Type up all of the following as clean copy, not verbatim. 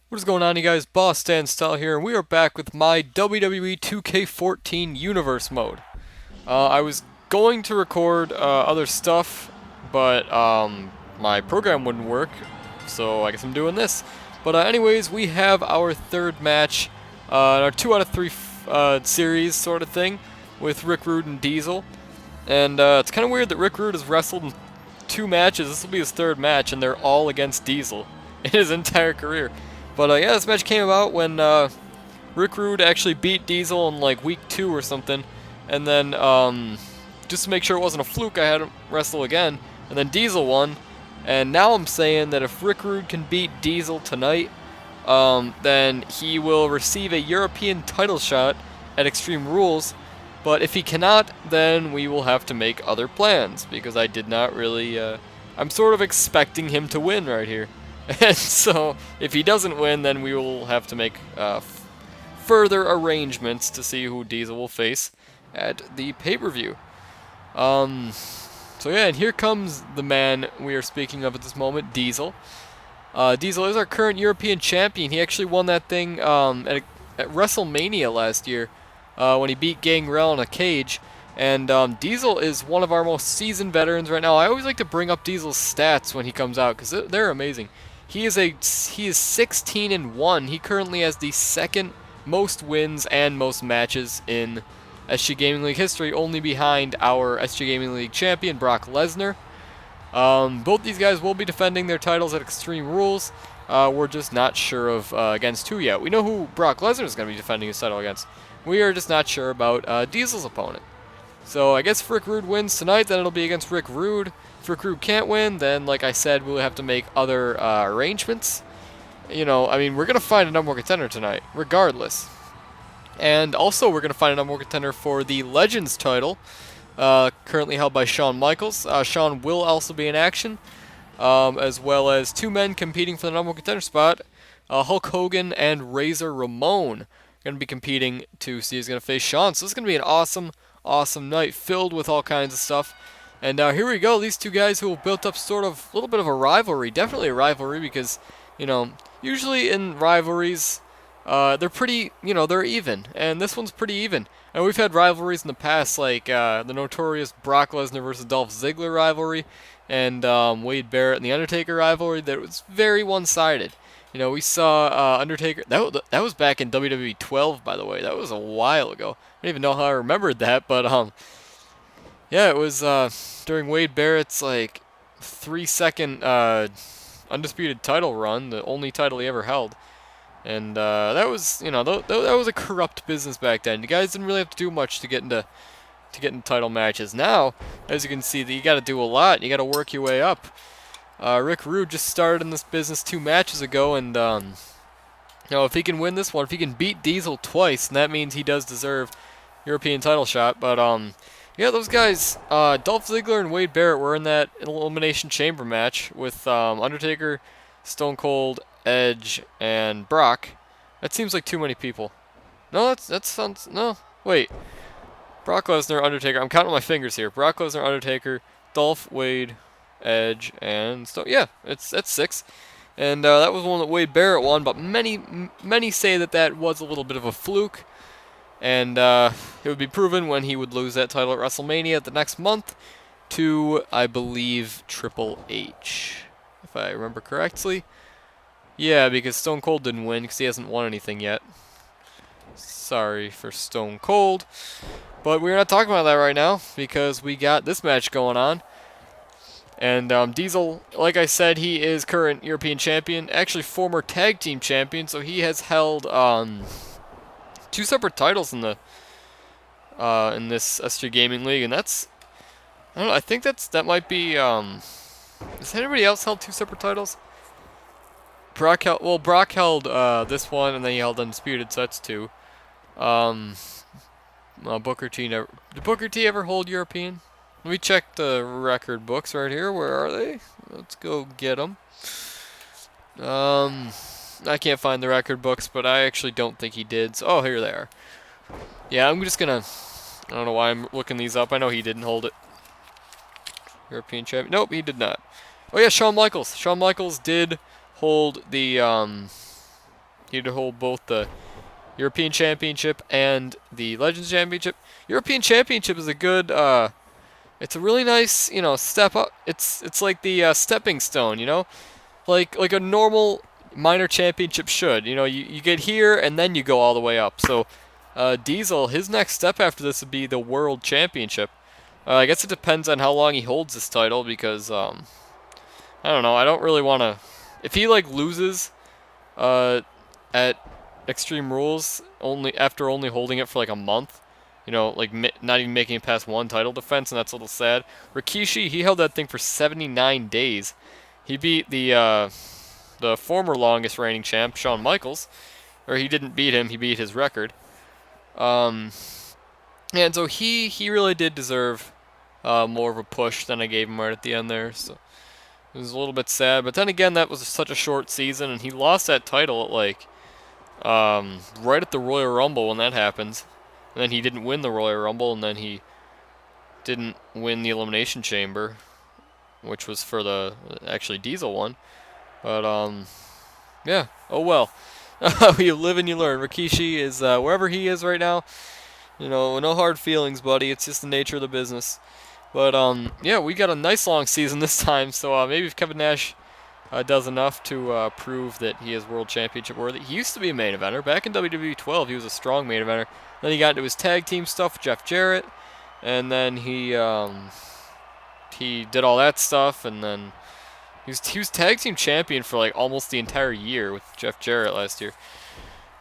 What is going on, you guys? Boss Stan Style here, and we are back with my WWE 2K14 Universe mode. I was going to record other stuff, but my program wouldn't work, so I guess I'm doing this. But anyways, we have our third match, our 2 out of 3 series sort of thing, with Rick Rude and Diesel. And it's kind of weird that Rick Rude has wrestled in 2 matches. This will be his 3rd match, and they're all against Diesel in his entire career. But yeah, this match came about when Rick Rude actually beat Diesel in like week 2 or something, and then just to make sure it wasn't a fluke, I had him wrestle again, and then Diesel won. And now I'm saying that if Rick Rude can beat Diesel tonight, then he will receive a European title shot at Extreme Rules. But if he cannot, then we will have to make other plans, because I did not really. I'm sort of expecting him to win right here. And so, if he doesn't win, then we will have to make further arrangements to see who Diesel will face at the pay-per-view. So yeah, and here comes the man we are speaking of at this moment, Diesel. Diesel is our current European champion. He actually won that thing at WrestleMania last year when he beat Gangrel in a cage. And Diesel is one of our most seasoned veterans right now. I always like to bring up Diesel's stats when he comes out because they're amazing. He is 16-1. He currently has the 2nd most wins and most matches in SG Gaming League history, only behind our SG Gaming League champion Brock Lesnar. Both these guys will be defending their titles at Extreme Rules. We're just not sure of against who yet. We know who Brock Lesnar is going to be defending his title against. We are just not sure about Diesel's opponent. So I guess if Rick Rude wins tonight, then it'll be against Rick Rude. If Rick Rude can't win, then like I said, we'll have to make other arrangements. You know, I mean, we're going to find a number 1 contender tonight, regardless. And also, we're going to find a number 1 contender for the Legends title, currently held by Shawn Michaels. Shawn will also be in action, as well as 2 men competing for the number 1 contender spot. Hulk Hogan and Razor Ramon going to be competing to see who's going to face Shawn. So this is going to be an awesome night filled with all kinds of stuff. And here we go, these 2 guys who have built up sort of a little bit of a rivalry. Definitely a rivalry because, you know, usually in rivalries, they're pretty, you know, they're even. And this one's pretty even. And we've had rivalries in the past, like the notorious Brock Lesnar versus Dolph Ziggler rivalry, and Wade Barrett and The Undertaker rivalry that was very one-sided. You know, we saw Undertaker, that was back in WWE 12, by the way. That was a while ago. I don't even know how I remembered that, but yeah, it was during Wade Barrett's like 3-second undisputed title run, the only title he ever held, and that was, you know, that was a corrupt business back then. You guys didn't really have to do much to get into title matches. Now, as you can see, you got to do a lot. You got to work your way up. Rick Rude just started in this business 2 matches ago, and you know, if he can win this one, if he can beat Diesel twice, then that means he does deserve European title shot. But yeah, those guys, Dolph Ziggler and Wade Barrett were in that Elimination Chamber match with Undertaker, Stone Cold, Edge, and Brock. That seems like too many people. No, that sounds, no, wait. Brock Lesnar, Undertaker, I'm counting my fingers here. Brock Lesnar, Undertaker, Dolph, Wade, Edge, and Stone. Yeah, that's 6. And that was one that Wade Barrett won, but many say that was a little bit of a fluke. And it would be proven when he would lose that title at WrestleMania the next month to, I believe, Triple H, if I remember correctly. Yeah, because Stone Cold didn't win because he hasn't won anything yet. Sorry for Stone Cold. But we're not talking about that right now because we got this match going on. And Diesel, like I said, he is current European champion, actually former tag team champion, so he has held 2 separate titles in the in this SG Gaming League, and that's, I don't know, I think that might be has anybody else held 2 separate titles? Brock held this one, and then he held Undisputed, so that's 2. Booker T never, did Booker T ever hold European? Let me check the record books right here. Where are they? Let's go get them. I can't find the record books, but I actually don't think he did. So, oh, here they are. Yeah, I'm just gonna, I don't know why I'm looking these up. I know he didn't hold it. European champion. Nope, he did not. Oh yeah, Shawn Michaels. Shawn Michaels did hold the He did hold both the European Championship and the Legends Championship. European Championship is a good, it's a really nice, step up. It's like the stepping stone, like a normal minor championship should. You get here and then you go all the way up. So Diesel, his next step after this would be the World Championship. I guess it depends on how long he holds this title because I don't know. I don't really want to. If he loses at Extreme Rules after only holding it for like a month, not even making it past one title defense, and that's a little sad. Rikishi, he held that thing for 79 days. He beat the former longest reigning champ, Shawn Michaels, or he didn't beat him. He beat his record. And so he really did deserve more of a push than I gave him right at the end there. So it was a little bit sad. But then again, that was such a short season, and he lost that title at right at the Royal Rumble when that happens. And then he didn't win the Royal Rumble, and then he didn't win the Elimination Chamber, which was for the actually Diesel one. But yeah. Oh well. You live and you learn. Rikishi is wherever he is right now. No hard feelings, buddy. It's just the nature of the business. But yeah, we got a nice long season this time. So maybe if Kevin Nash does enough to prove that he is World Championship worthy. He used to be a main eventer. Back in WWE 12, he was a strong main eventer. Then he got into his tag team stuff with Jeff Jarrett, and then he did all that stuff, and then he was tag team champion for almost the entire year with Jeff Jarrett last year.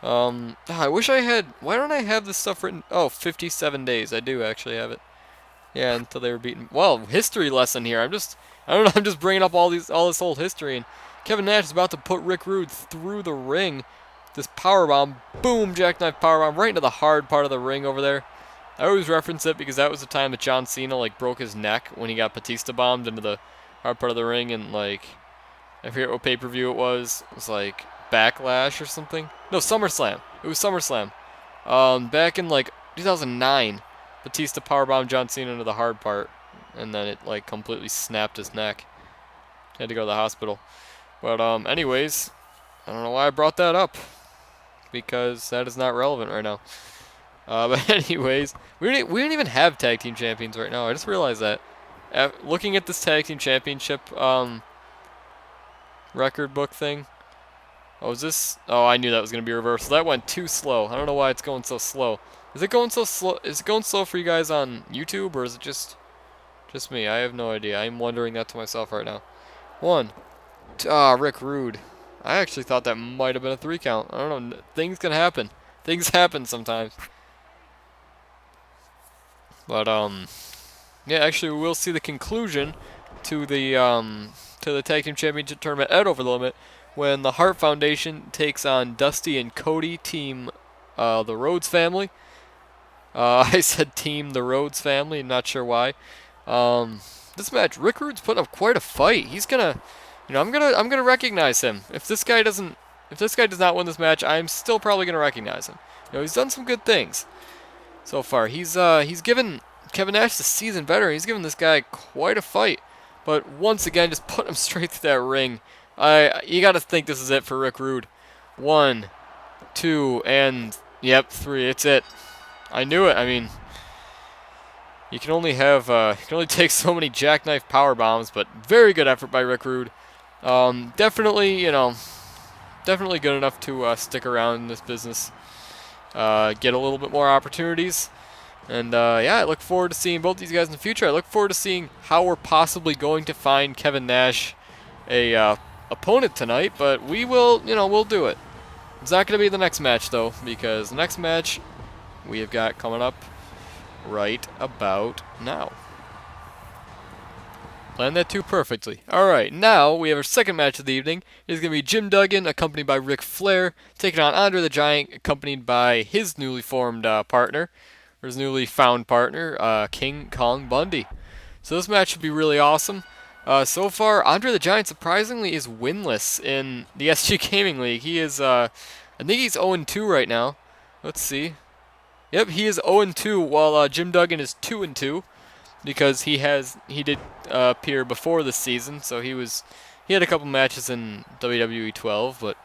I wish I had. Why don't I have this stuff written? Oh, 57 days. I do actually have it. Yeah, until they were beaten. Well, history lesson here. I don't know. I'm just bringing up all this old history. And Kevin Nash is about to put Rick Rude through the ring. This powerbomb, boom, jackknife powerbomb right into the hard part of the ring over there. I always reference it because that was the time that John Cena broke his neck when he got Batista bombed into the hard part of the ring, and I forget what pay-per-view it was. It was Backlash or something. No, SummerSlam. It was SummerSlam. Back in 2009, Batista powerbombed John Cena into the hard part, and then it completely snapped his neck. He had to go to the hospital. But anyways, I don't know why I brought that up, because that is not relevant right now. But anyways, we don't even have tag team champions right now. I just realized that. Looking at this tag team championship record book thing. Oh, is this? Oh, I knew that was gonna be reversed. That went too slow. I don't know why it's going so slow. Is it going so slow? Is it going slow for you guys on YouTube, or is it just me? I have no idea. I'm wondering that to myself right now. Rick Rude. I actually thought that might have been a 3 count. I don't know. Things can happen. Things happen sometimes. But yeah, actually, we will see the conclusion to the Tag Team Championship tournament at Over the Limit when the Hart Foundation takes on Dusty and Cody, team the Rhodes family. I said team the Rhodes family. Not sure why. This match, Rick Rude's putting up quite a fight. He's gonna, I'm gonna recognize him. If this guy does not win this match, I'm still probably gonna recognize him. He's done some good things so far. He's given Kevin Nash the season better. He's given this guy quite a fight. But once again, just put him straight through that ring. You got to think this is it for Rick Rude. 1, 2, and yep, 3. It's it. I knew it. I mean, you can only take so many jackknife power bombs, but very good effort by Rick Rude. Definitely good enough to stick around in this business. Get a little bit more opportunities. And yeah, I look forward to seeing both these guys in the future. I look forward to seeing how we're possibly going to find Kevin Nash a opponent tonight, but we will, we'll do it. It's not going to be the next match, though, because the next match we have got coming up right about now. Planned that too perfectly. Alright, now we have our second match of the evening. It's going to be Jim Duggan, accompanied by Ric Flair, taking on Andre the Giant, accompanied by his newly formed partner, or his newly found partner, King Kong Bundy. So this match should be really awesome. So far, Andre the Giant surprisingly is winless in the SG Gaming League. He is, I think he's 0-2 right now. Let's see. Yep, he is 0-2, while Jim Duggan is 2-2, because he did appear before this season. So he had a couple matches in WWE 12, but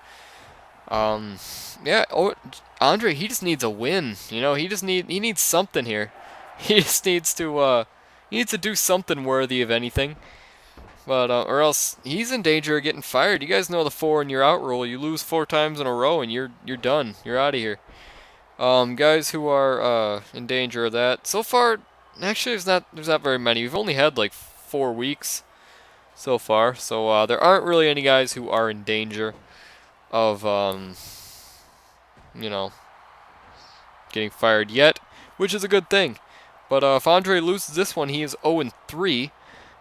Um, yeah. Oh, Andre, he just needs a win. You know, he needs something here. He just he needs to do something worthy of anything. But or else he's in danger of getting fired. You guys know the 4 and you're out rule. You lose 4 times in a row and you're done. You're out of here. Guys who are in danger of that. So far, actually, there's not very many. We've only had like 4 weeks so far, so there aren't really any guys who are in danger of you know, getting fired yet, which is a good thing. But if Andre loses this one, he is 0-3,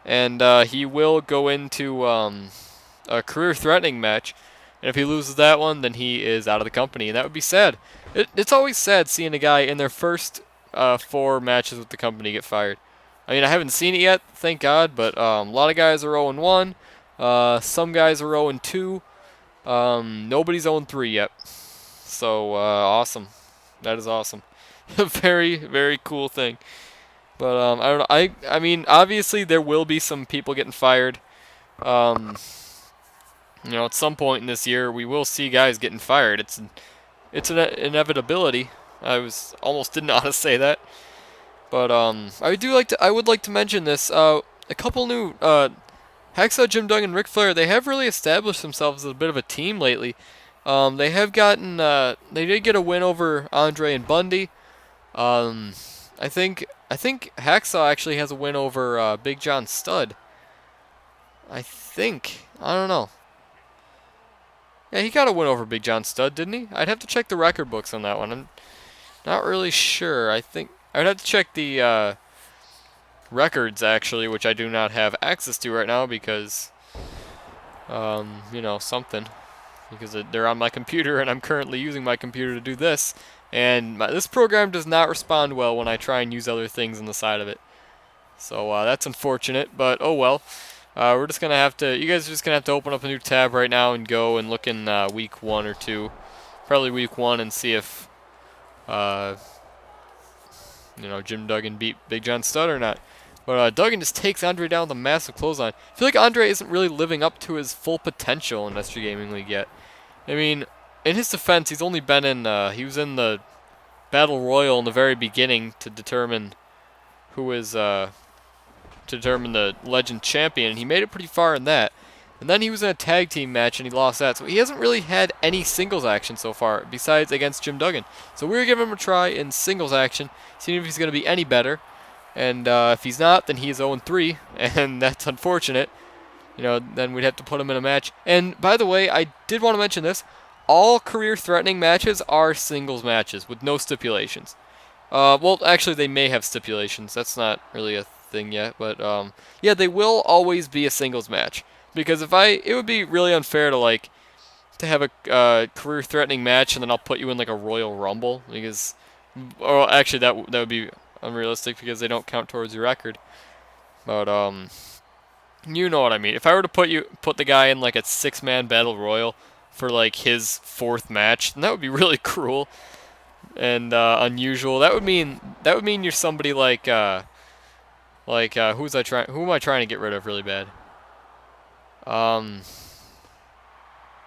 and he will go into a career-threatening match. And if he loses that one, then he is out of the company, and that would be sad. It's always sad seeing a guy in their first 4 matches with the company get fired. I mean, I haven't seen it yet, thank God, but a lot of guys are 0-1. Some guys are 0-2. Nobody's 0-3 yet. So, awesome. That is awesome. A very, very cool thing. But, I don't know. I mean, obviously, there will be some people getting fired. You know, at some point in this year, we will see guys getting fired. It's an inevitability. Almost didn't know how to say that. But, I would like to mention this. A couple new, Hacksaw Jim Duggan and Ric Flair, they have really established themselves as a bit of a team lately. They have gotten, they did get a win over Andre and Bundy. I think Hacksaw actually has a win over Big John Studd. I think. I don't know. Yeah, he got a win over Big John Studd, didn't he? I'd have to check the record books on that one. I'm not really sure. I think I would have to check the records actually, which I do not have access to right now because, you know, something. Because they're on my computer, and I'm currently using my computer to do this. And this program does not respond well when I try and use other things on the side of it. So that's unfortunate, but oh well. We're just gonna have to. You guys are just gonna have to open up a new tab right now and go and look in week 1 or 2, probably week 1, and see if you know, Jim Duggan beat Big John Studd or not. But Duggan just takes Andre down with a massive clothesline. I feel like Andre isn't really living up to his full potential in SG Gaming League yet. I mean, in his defense, he's only been in. He was in the Battle Royal in the very beginning to determine who is to determine the Legend Champion, and he made it pretty far in that. And then he was in a tag team match, and he lost that. So he hasn't really had any singles action so far, besides against Jim Duggan. So we're going to give him a try in singles action, seeing if he's going to be any better. And if he's not, then he is 0-3, and that's unfortunate. You know, then we'd have to put him in a match. And by the way, I did want to mention this. All career-threatening matches are singles matches with no stipulations. Well, actually, they may have stipulations. That's not really a thing yet, but yeah, they will always be a singles match. Because it would be really unfair to have a career-threatening match and then I'll put you in like a Royal Rumble because, or actually that would be unrealistic because they don't count towards your record. But you know what I mean. If I were to put the guy in like a 6-man battle royal for like his 4th match, then that would be really cruel and unusual. That would mean you're somebody like who am I trying to get rid of really bad? I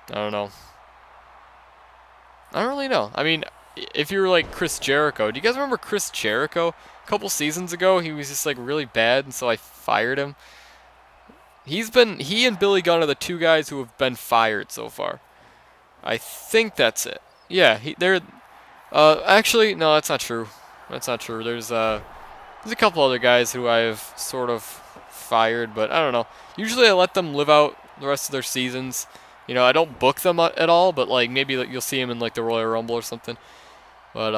don't know. I don't really know. I mean, if you were like Chris Jericho, do you guys remember Chris Jericho? A couple seasons ago, he was just like really bad, and so I fired him. He and Billy Gunn are the 2 guys who have been fired so far. I think that's it. Yeah, they're. Actually, no, that's not true. That's not true. There's a couple other guys who I have sort of fired, but I don't know. Usually I let them live out the rest of their seasons. You know, I don't book them at all, but like maybe you'll see them in like the Royal Rumble or something. But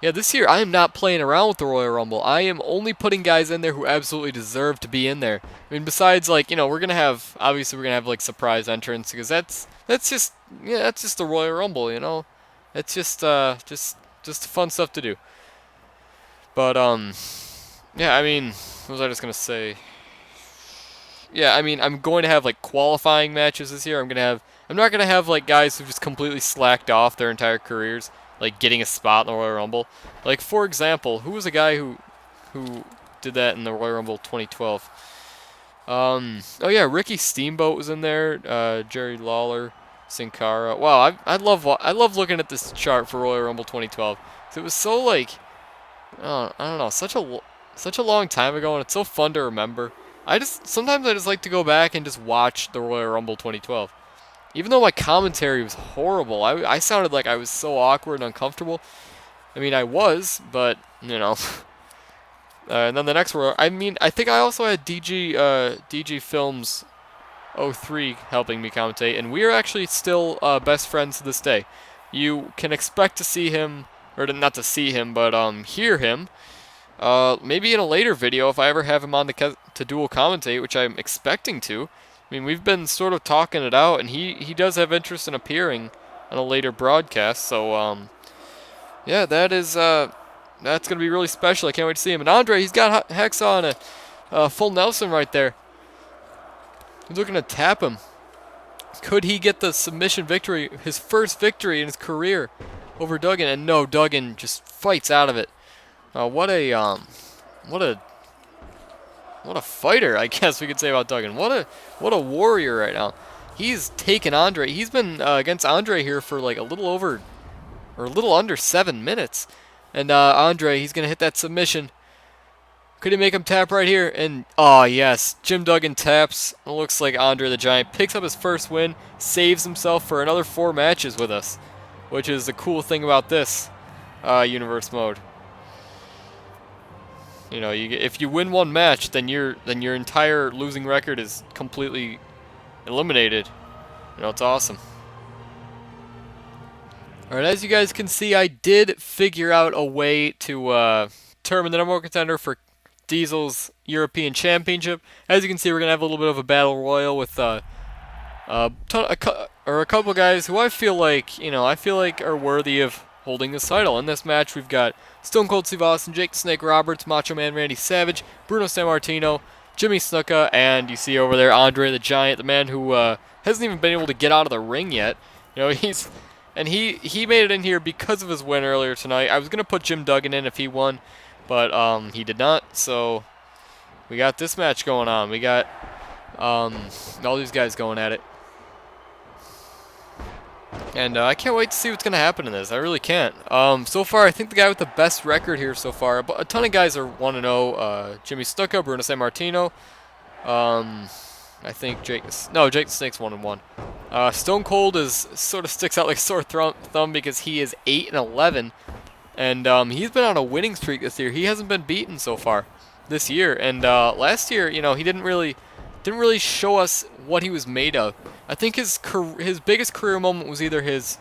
yeah, this year I am not playing around with the Royal Rumble. I am only putting guys in there who absolutely deserve to be in there. I mean, besides like, you know, we're gonna have like surprise entrants because that's just the Royal Rumble, you know. It's just fun stuff to do. But yeah, I mean, what was I just gonna say? Yeah, I mean, I'm going to have like qualifying matches this year. I'm not gonna have like guys who just completely slacked off their entire careers, like getting a spot in the Royal Rumble. Like for example, who was a guy who did that in the Royal Rumble 2012? Oh yeah, Ricky Steamboat was in there. Jerry Lawler, Sin Cara. Wow, I love looking at this chart for Royal Rumble 2012. 'Cause it was so like, I don't know, such a long time ago, and it's so fun to remember. Sometimes I just like to go back and just watch the Royal Rumble 2012. Even though my commentary was horrible, I sounded like I was so awkward and uncomfortable. I mean, I was, but, you know. And then the next Royal, I mean, I think I also had DG Films 03 helping me commentate, and we are actually still best friends to this day. You can expect to see him, or not to see him, but hear him. Maybe in a later video if I ever have him on to dual commentate, which I'm expecting to. I mean, we've been sort of talking it out, and he does have interest in appearing on a later broadcast. So yeah, that's gonna be really special. I can't wait to see him. And Andre, he's got Hacksaw on a full Nelson right there. He's looking to tap him. Could he get the submission victory, his first victory in his career over Duggan? And no, Duggan just fights out of it. What a fighter, I guess we could say about Duggan. What a warrior right now. He's taken Andre. He's been against Andre here for like a little under 7 minutes. And Andre, he's gonna hit that submission. Could he make him tap right here? And oh yes, Jim Duggan taps. It looks like Andre the Giant picks up his first win, saves himself for another 4 matches with us, which is the cool thing about this universe mode. You know, if you win 1 match, then your entire losing record is completely eliminated. You know, it's awesome. Alright, as you guys can see, I did figure out a way to determine the number 1 contender for Diesel's European Championship. As you can see, we're gonna have a little bit of a battle royal with a couple guys who I feel like are worthy of holding this title. In this match, we've got Stone Cold Steve Austin, Jake the Snake Roberts, Macho Man Randy Savage, Bruno Sammartino, Jimmy Snuka, and you see over there Andre the Giant, the man who hasn't even been able to get out of the ring yet. You know, he made it in here because of his win earlier tonight. I was gonna put Jim Duggan in if he won, but he did not. So we got this match going on. We got all these guys going at it. And I can't wait to see what's going to happen in this. I really can't. So far, I think the guy with the best record here so far, but a ton of guys are 1-0. Jimmy Snuka, Bruno Sammartino. I think Jake the Snake's 1-1. Stone Cold sort of sticks out like a sore thumb because he is 8-11, and he's been on a winning streak this year. He hasn't been beaten so far this year, and last year, you know, he didn't really show us what he was made of. I think his biggest career moment was either his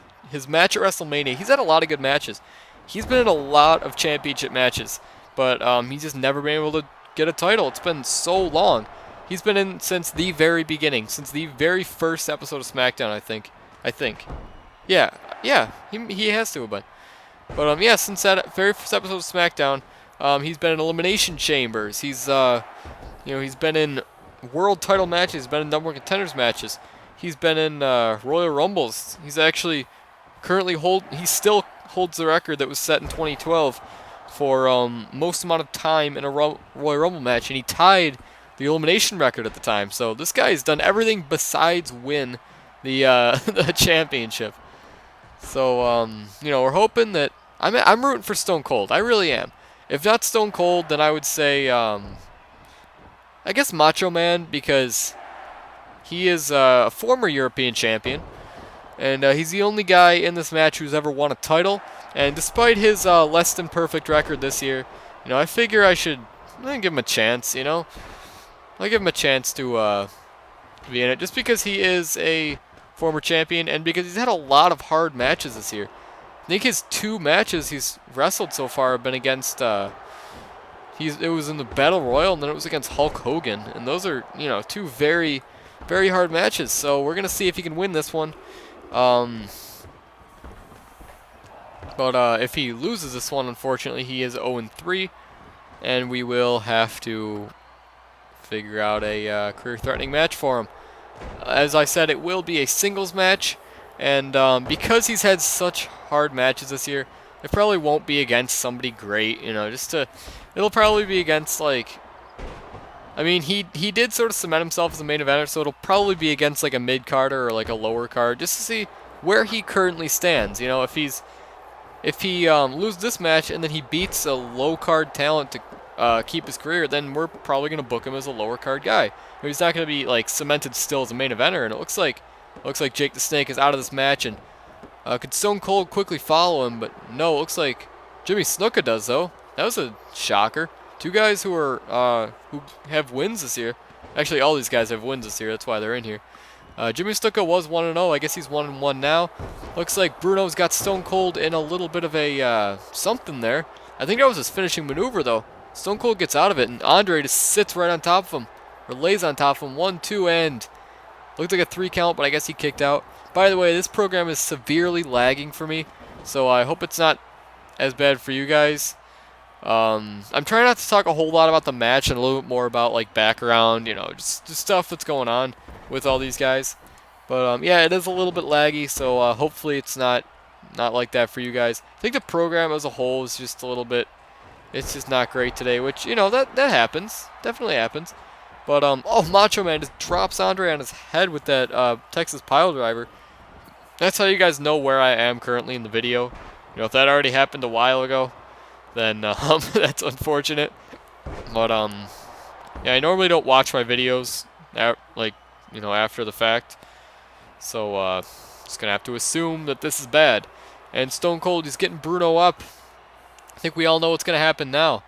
match at WrestleMania. He's had a lot of good matches. He's been in a lot of championship matches, but he's just never been able to get a title. It's been so long. He's been in since the very beginning, since the very first episode of SmackDown, I think. Yeah, he has to have been. But yeah, since that very first episode of SmackDown, he's been in Elimination Chambers. He's he's been in World Title matches. He's been in Number 1 Contenders matches. He's been in Royal Rumbles. He's actually he still holds the record that was set in 2012 for most amount of time in a Royal Rumble match, and he tied the elimination record at the time. So this guy has done everything besides win the the championship. So we're hoping that I'm rooting for Stone Cold. I really am. If not Stone Cold, then I would say I guess Macho Man, because he is a former European champion, and he's the only guy in this match who's ever won a title. And despite his less than perfect record this year, I figure I give him a chance. I'll give him a chance to be in it, just because he is a former champion and because he's had a lot of hard matches this year. I think his 2 matches he's wrestled so far have been against. It was in the Battle Royal, and then it was against Hulk Hogan, and those are 2 very, very hard matches. So we're gonna see if he can win this one. But if he loses this one, unfortunately, he is 0-3, and we will have to figure out a career-threatening match for him. As I said, it will be a singles match, and because he's had such hard matches this year, it probably won't be against somebody great. It'll probably be against, like, I mean, he did sort of cement himself as a main eventer, so it'll probably be against like a mid-carder or like a lower card, just to see where he currently stands. You know, if he loses this match and then he beats a low card talent to keep his career, then we're probably gonna book him as a lower card guy. He's not gonna be like cemented still as a main eventer, and it looks like Jake the Snake is out of this match, and could Stone Cold quickly follow him? But no, it looks like Jimmy Snuka does though. That was a shocker. Two guys who who have wins this year. Actually, all these guys have wins this year. That's why they're in here. Jimmy Snuka was 1-0. I guess he's 1-1 now. Looks like Bruno's got Stone Cold in a little bit of a something there. I think that was his finishing maneuver though. Stone Cold gets out of it, and Andre just sits right on top of him, or lays on top of him. 1-2, and looked like a 3 count, but I guess he kicked out. By the way, this program is severely lagging for me, so I hope it's not as bad for you guys. I'm trying not to talk a whole lot about the match and a little bit more about like background, you know, just stuff that's going on with all these guys. But yeah, it is a little bit laggy, so hopefully it's not like that for you guys. I think the program as a whole is just a little bit, it's just not great today, which, you know, that happens, definitely happens. But oh, Macho Man just drops Andre on his head with that Texas pile driver. That's how you guys know where I am currently in the video. You know, if that already happened a while ago, then that's unfortunate. But yeah, I normally don't watch my videos like, you know, after the fact, so just gonna have to assume that this is bad. And Stone Cold is getting Bruno up. I think we all know what's gonna happen now.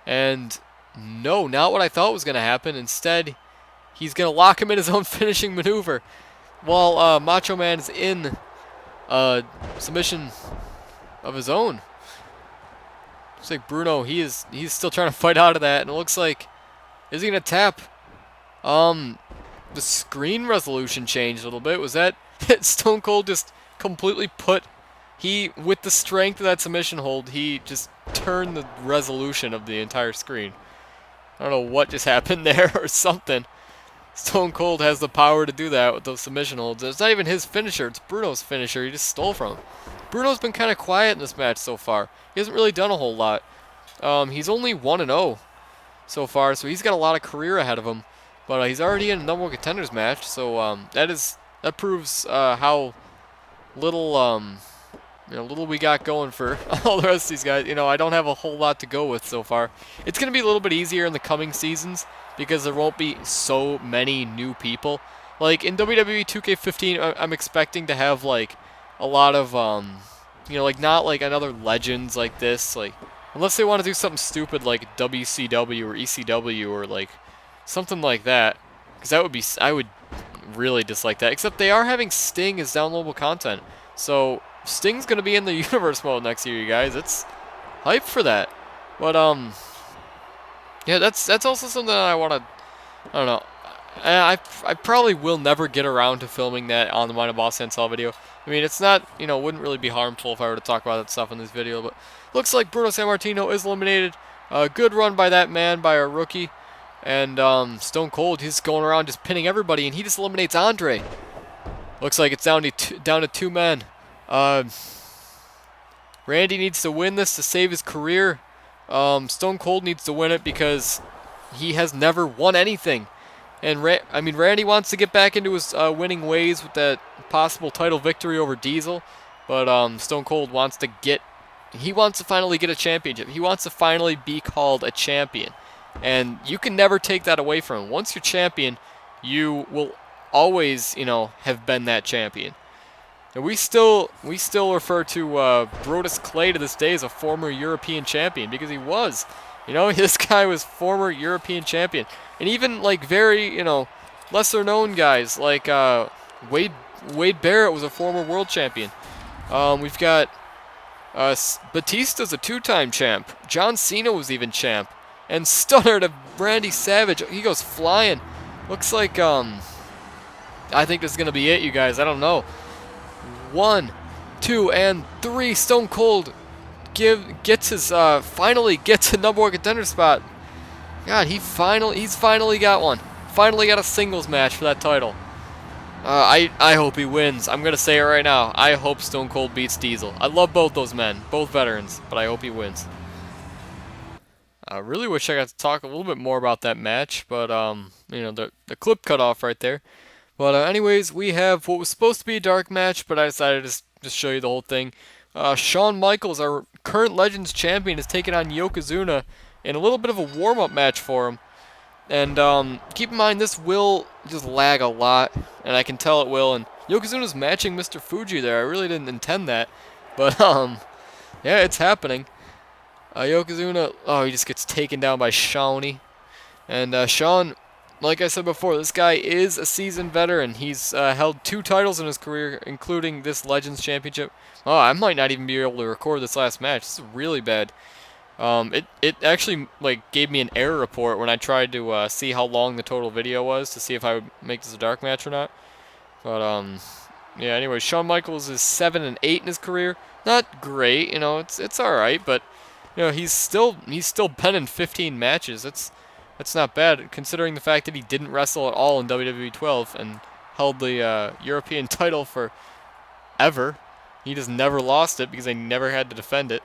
And no, not what I thought was gonna happen. Instead, he's gonna lock him in his own finishing maneuver, while Macho Man is in submission of his own. Looks like Bruno, he's still trying to fight out of that, and it looks like, is he gonna tap? The screen resolution changed a little bit. Was that Stone Cold just completely with the strength of that submission hold, he just turned the resolution of the entire screen. I don't know what just happened there or something. Stone Cold has the power to do that with those submission holds. It's not even his finisher, it's Bruno's finisher. He just stole from him. Bruno's been kind of quiet in this match so far. He hasn't really done a whole lot. He's only 1-0 so far, so he's got a lot of career ahead of him. But he's already in a number 1 contenders match, so that proves how little little we got going for all the rest of these guys. You know, I don't have a whole lot to go with so far. It's gonna be a little bit easier in the coming seasons because there won't be so many new people. Like in WWE 2K14, I'm expecting to have like a lot of you know, like not like another Legends like this, like unless they want to do something stupid like WCW or ECW or like something like that, because I would really dislike that. Except they are having Sting as downloadable content, so Sting's gonna be in the universe mode next year, you guys. It's hype for that. But yeah, that's also something that I don't know. I probably will never get around to filming that on the Mind of Boss Sansal video. I mean, it's not, you know, wouldn't really be harmful if I were to talk about that stuff in this video, but looks like Bruno Sammartino is eliminated. Good run by that man, by our rookie. And Stone Cold, he's going around just pinning everybody, and he just eliminates Andre. Looks like it's down to 2 men. Randy needs to win this to save his career. Stone Cold needs to win it because he has never won anything. And Randy wants to get back into his winning ways with that possible title victory over Diesel, but Stone Cold wants to finally get a championship. He wants to finally be called a champion. And you can never take that away from him. Once you're champion, you will always, you know, have been that champion. And we still refer to Brodus Clay to this day as a former European champion, because he was. You know, this guy was former European champion. And even like very, you know, lesser known guys like Wade Barrett was a former world champion. We've got Batista's a 2-time champ. John Cena was even champ. And stunner to Randy Savage. He goes flying. Looks like I think this is gonna be it, you guys. I don't know. 1, 2, and 3. Stone Cold gets his finally gets a number 1 contender spot. God, he's finally got one. Finally got a singles match for that title. I hope he wins. I'm gonna say it right now. I hope Stone Cold beats Diesel. I love both those men, both veterans, but I hope he wins. I really wish I got to talk a little bit more about that match, but you know, the clip cut off right there. But anyways, we have what was supposed to be a dark match, but I decided to just show you the whole thing. Shawn Michaels, our current Legends champion, is taking on Yokozuna in a little bit of a warm-up match for him. And keep in mind, this will just lag a lot, and I can tell it will. And Yokozuna's matching Mr. Fuji there. I really didn't intend that, but yeah, it's happening. Yokozuna, oh, he just gets taken down by Shawnee. And Shawn, like I said before, this guy is a seasoned veteran. He's held 2 titles in his career, including this Legends Championship. Oh, I might not even be able to record this last match. This is really bad. It actually like gave me an error report when I tried to see how long the total video was to see if I would make this a dark match or not. But yeah. Anyway, Shawn Michaels is 7-8 in his career. Not great, you know. It's all right, but you know he's still been in 15 matches. That's not bad considering the fact that he didn't wrestle at all in WWE 12 and held the European title for ever. He just never lost it because they never had to defend it.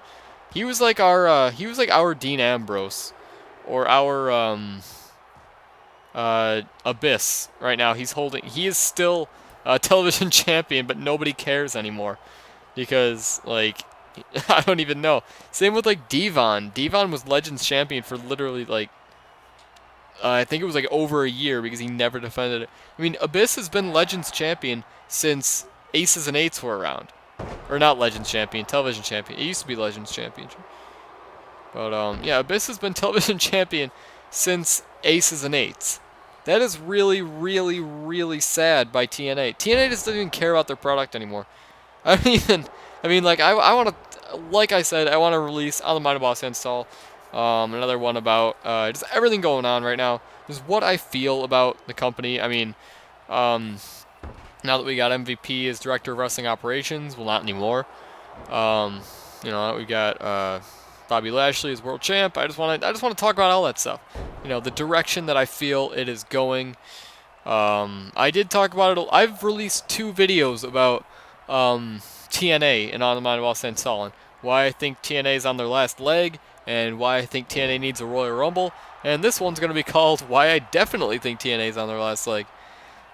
He was like our Dean Ambrose, or our Abyss right now. He is still a television champion, but nobody cares anymore because like I don't even know. Same with like Devon. Devon was Legends champion for literally like I think it was like over a year because he never defended it. I mean, Abyss has been Legends champion since Aces and Eights were around. Or not Legends champion, television champion. It used to be Legends championship. But yeah, Abyss has been television champion since Aces and Eights. That is really, really, really sad by TNA. TNA just doesn't even care about their product anymore. I mean, like I want to, like I said, I want to release on the Mind of Boss install another one about just everything going on right now. Just what I feel about the company. I mean, now that we got MVP as Director of Wrestling Operations, well, not anymore. You know, we got Bobby Lashley as World Champ. I just want to talk about all that stuff. You know, the direction that I feel it is going. I did talk about it. I've released 2 videos about TNA and On the Mind of Los Angeles, why I think TNA is on their last leg, and why I think TNA needs a Royal Rumble. And this one's going to be called Why I Definitely Think TNA is on their last leg.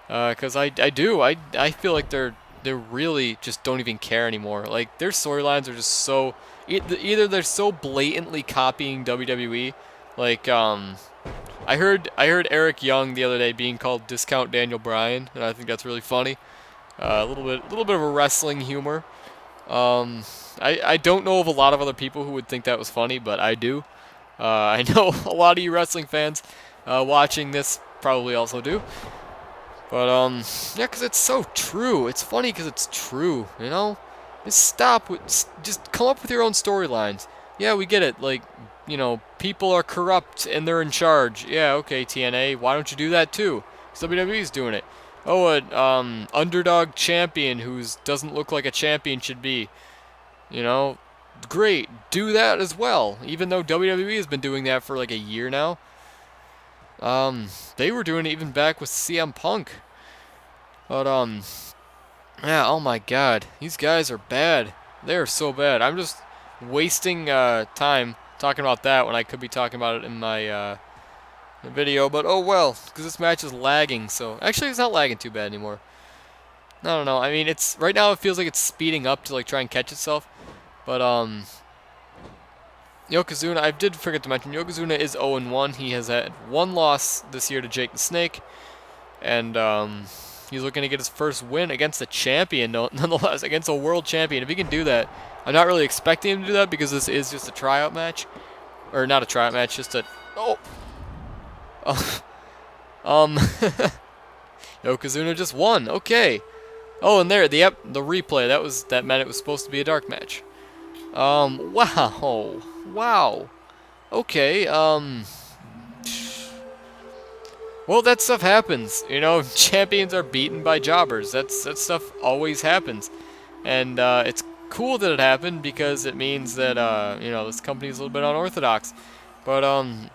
Because I do. I feel like they're really just don't even care anymore. Like, their storylines are just so... Either they're so blatantly copying WWE. Like, I heard Eric Young the other day being called Discount Daniel Bryan, and I think that's really funny. A little bit of a wrestling humor. I don't know of a lot of other people who would think that was funny, but I do. I know a lot of you wrestling fans watching this probably also do. But, yeah, because it's so true. It's funny because it's true, you know? Just come up with your own storylines. Yeah, we get it. Like, you know, people are corrupt and they're in charge. Yeah, okay, TNA, why don't you do that too? Because WWE's doing it. Oh, an underdog champion who doesn't look like a champion should be. You know, great, do that as well. Even though WWE has been doing that for like a year now. They were doing it even back with CM Punk. But, yeah, oh my god. These guys are bad. They are so bad. I'm just wasting time talking about that when I could be talking about it in my video. But, oh well, because this match is lagging. So, actually, it's not lagging too bad anymore. I don't know. I mean, right now it feels like it's speeding up to, like, try and catch itself. But, Yokozuna, I did forget to mention, Yokozuna is 0-1. He has had 1 loss this year to Jake the Snake. And he's looking to get his first win against a champion, nonetheless, against a world champion. If he can do that, I'm not really expecting him to do that because this is just a tryout match. Or not a tryout match, just a... Oh! Yokozuna just won. Okay. Oh, and there, the replay. That meant it was supposed to be a dark match. Wow. Wow. Okay, well, that stuff happens. You know, champions are beaten by jobbers. That stuff always happens. And, it's cool that it happened because it means that, you know, this company is a little bit unorthodox. But,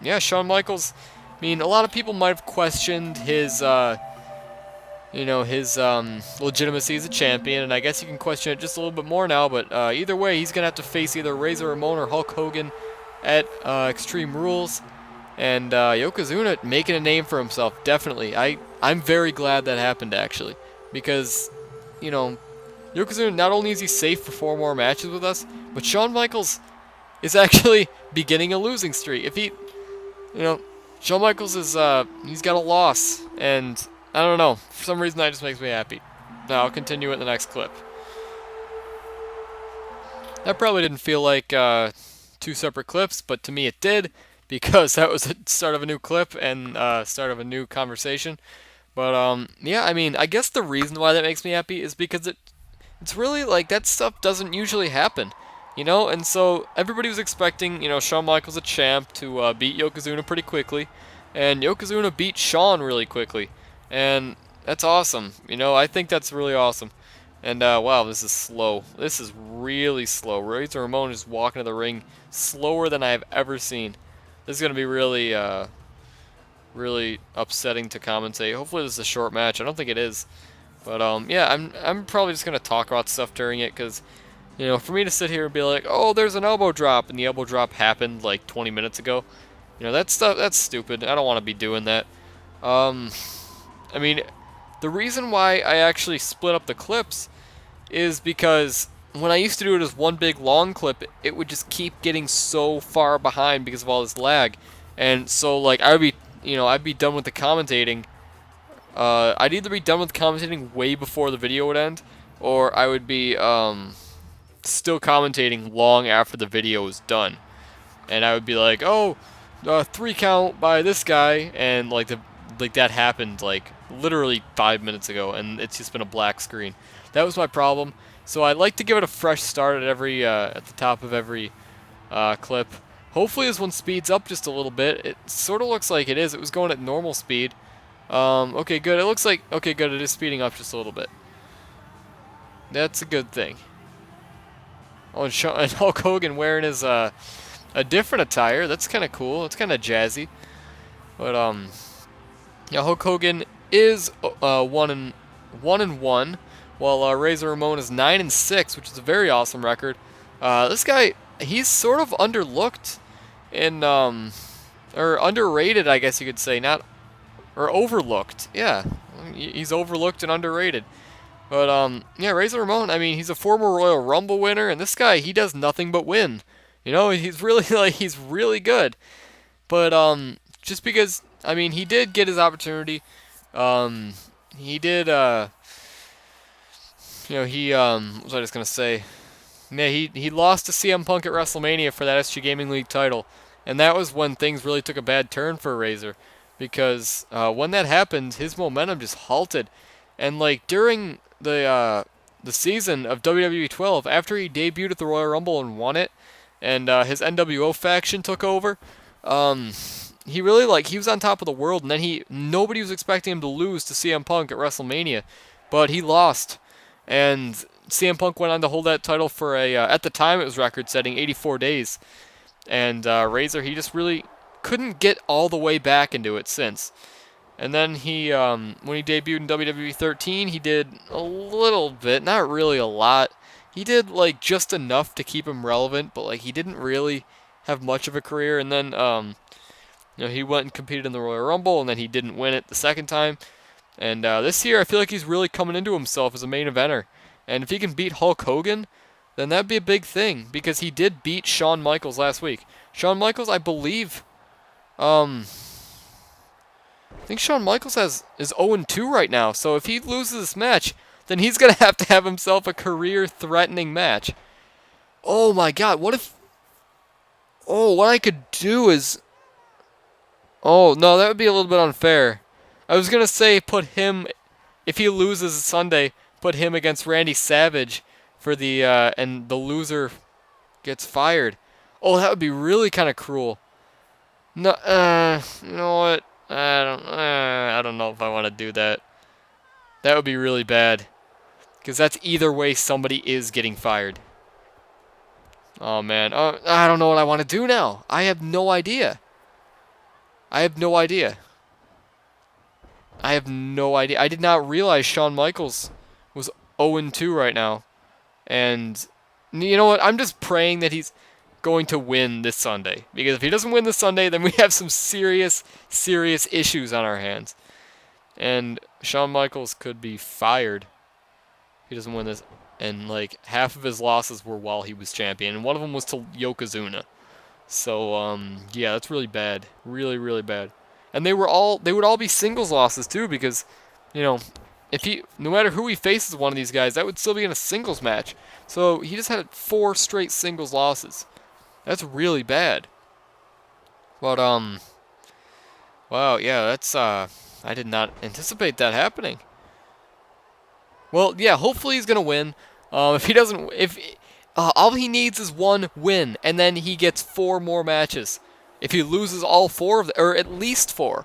yeah, Shawn Michaels, I mean, a lot of people might have questioned his, you know, his legitimacy as a champion, and I guess you can question it just a little bit more now, but either way, he's going to have to face either Razor Ramon or Hulk Hogan at Extreme Rules. And Yokozuna making a name for himself, definitely. I'm very glad that happened, actually. Because, you know, Yokozuna, not only is he safe for 4 more matches with us, but Shawn Michaels is actually beginning a losing streak. If he, you know, Shawn Michaels is, he's got a loss. And, I don't know, for some reason that just makes me happy. Now, I'll continue in the next clip. That probably didn't feel like 2 separate clips, but to me it did, because that was the start of a new clip and start of a new conversation. But yeah, I mean, I guess the reason why that makes me happy is because it's really like that stuff doesn't usually happen, you know. And so everybody was expecting, you know, Shawn Michaels a champ to beat Yokozuna pretty quickly, and Yokozuna beat Shawn really quickly, and that's awesome. You know, I think that's really awesome. And wow, this is slow. This is really slow. Razor Ramon is walking to the ring slower than I've ever seen. This is gonna be really, really upsetting to commentate. Hopefully this is a short match. I don't think it is, but yeah, I'm probably just gonna talk about stuff during it, because, you know, for me to sit here and be like, oh, there's an elbow drop, and the elbow drop happened like 20 minutes ago, you know, that stuff, that's stupid. I don't want to be doing that. I mean, the reason why I actually split up the clips is because when I used to do it as one big long clip, it would just keep getting so far behind because of all this lag. And so, like, I would be, you know, I'd be done with the commentating. I'd either be done with commentating way before the video would end, or I would be still commentating long after the video was done. And I would be like, oh, 3 count by this guy, and like that happened like literally 5 minutes ago, and it's just been a black screen. That was my problem. So I like to give it a fresh start at every at the top of every clip. Hopefully this one speeds up just a little bit. It sort of looks like it is. It was going at normal speed. Okay, good. It looks like, okay, good. It is speeding up just a little bit. That's a good thing. Oh, and Hulk Hogan wearing his a different attire. That's kind of cool. It's kind of jazzy. But yeah, Hulk Hogan is 1-1, while Razor Ramon is 9-6, which is a very awesome record. This guy, he's sort of underlooked in or underrated, I guess you could say, or overlooked. Yeah, he's overlooked and underrated. But yeah, Razor Ramon, I mean, he's a former Royal Rumble winner, and this guy, he does nothing but win. You know, he's really he's really good. But just because, I mean, he did get his opportunity. He did you know, what was I just gonna say? Yeah, he lost to CM Punk at WrestleMania for that SG Gaming League title, and that was when things really took a bad turn for Razor, because when that happened, his momentum just halted, and like during the season of WWE 12, after he debuted at the Royal Rumble and won it, and his NWO faction took over, he really, he was on top of the world, and then nobody was expecting him to lose to CM Punk at WrestleMania, but he lost, and CM Punk went on to hold that title for at the time it was record-setting, 84 days, and Razor, he just really couldn't get all the way back into it since. And then when he debuted in WWE 13, he did a little bit, not really a lot. He did just enough to keep him relevant, but he didn't really have much of a career. And then you know, he went and competed in the Royal Rumble, and then he didn't win it the second time. And this year, I feel like he's really coming into himself as a main eventer. And if he can beat Hulk Hogan, then that'd be a big thing, because he did beat Shawn Michaels last week. Shawn Michaels, I believe, I think Shawn Michaels is 0-2 right now. So if he loses this match, then he's gonna have to have himself a career-threatening match. Oh my God! What if? Oh, what I could do is. Oh no, that would be a little bit unfair. I was gonna say put him, if he loses Sunday, put him against Randy Savage for the and the loser gets fired. Oh, that would be really kind of cruel. No, you know what? I don't know if I want to do that. That would be really bad, because that's either way somebody is getting fired. Oh man, I don't know what I want to do now. I have no idea. I have no idea. I did not realize Shawn Michaels was 0-2 right now. And you know what? I'm just praying that going to win this Sunday. Because if he doesn't win this Sunday, then we have some serious, serious issues on our hands. And Shawn Michaels could be fired if he doesn't win this. And like half of his losses were while he was champion, and one of them was to Yokozuna. So yeah, that's really bad, really, really bad. And they would all be singles losses too, because if no matter who he faces one of these guys, that would still be in a singles match. So he just had 4 straight singles losses. That's really bad. But wow, yeah, that's I did not anticipate that happening. Well, yeah, hopefully he's gonna win. If he doesn't, all he needs is 1 win, and then he gets 4 more matches. If he loses all 4 of them, or at least 4,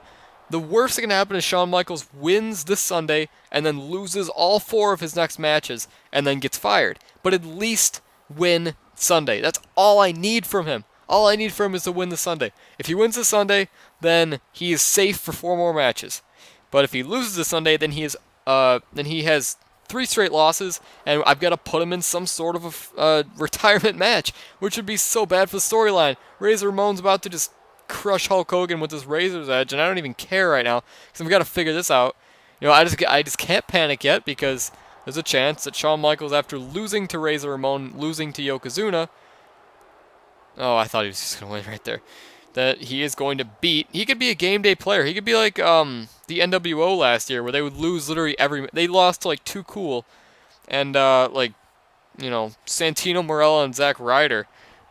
the worst that can happen is Shawn Michaels wins this Sunday and then loses all 4 of his next matches and then gets fired. But at least win Sunday. That's all I need from him. All I need from him is to win the Sunday. If he wins the Sunday, then he is safe for 4 more matches. But if he loses the Sunday, then he has 3 straight losses, and I've got to put him in some sort of a retirement match, which would be so bad for the storyline. Razor Ramon's about to just crush Hulk Hogan with this Razor's Edge, and I don't even care right now, because I've got to figure this out. I just can't panic yet, because there's a chance that Shawn Michaels, after losing to Razor Ramon, losing to Yokozuna, oh, I thought he was just going to win right there, that he is going to beat. He could be a game day player. He could be like the NWO last year, where they would lose literally they lost to like Too Cool and Santino Marella and Zack Ryder,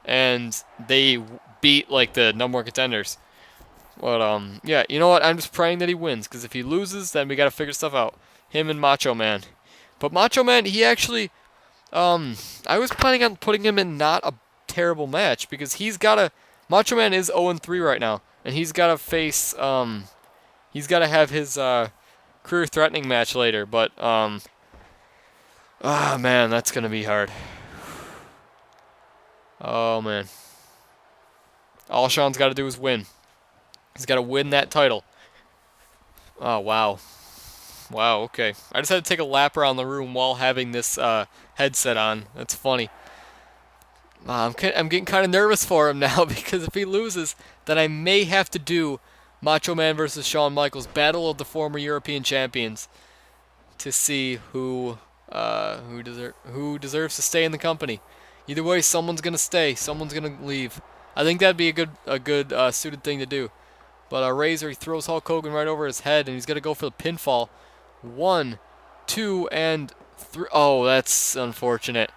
and they beat like the #1 contenders. But yeah, you know what? I'm just praying that he wins, because if he loses, then we got to figure stuff out. Him and Macho Man. But Macho Man, he actually, I was planning on putting him in not a terrible match, because Macho Man is 0-3 right now, and he's got to face, he's got to have his career-threatening match later, but, man, that's going to be hard. Oh, man. All Shawn's got to do is win. He's got to win that title. Oh, wow. Wow, okay. I just had to take a lap around the room while having this headset on. That's funny. I'm getting kind of nervous for him now, because if he loses, then I may have to do Macho Man versus Shawn Michaels, Battle of the Former European Champions, to see who deserves to stay in the company. Either way, someone's gonna stay, someone's gonna leave. I think that'd be a good suited thing to do. But Razor, he throws Hulk Hogan right over his head, and he's gonna go for the pinfall. 1, 2, and 3. Oh, that's unfortunate.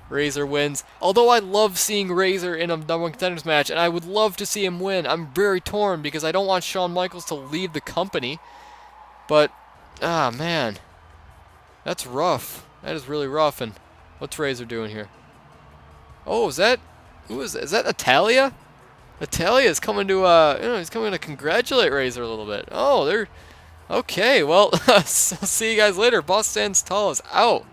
Razor wins. Although I love seeing Razor in a #1 contenders match, and I would love to see him win. I'm very torn, because I don't want Shawn Michaels to leave the company. But, man. That's rough. That is really rough. And what's Razor doing here? Oh, is that Natalia? Natalia is coming to, he's coming to congratulate Razor a little bit. Oh, they're, okay, well, I'll see you guys later. Boss Stands Tall is out.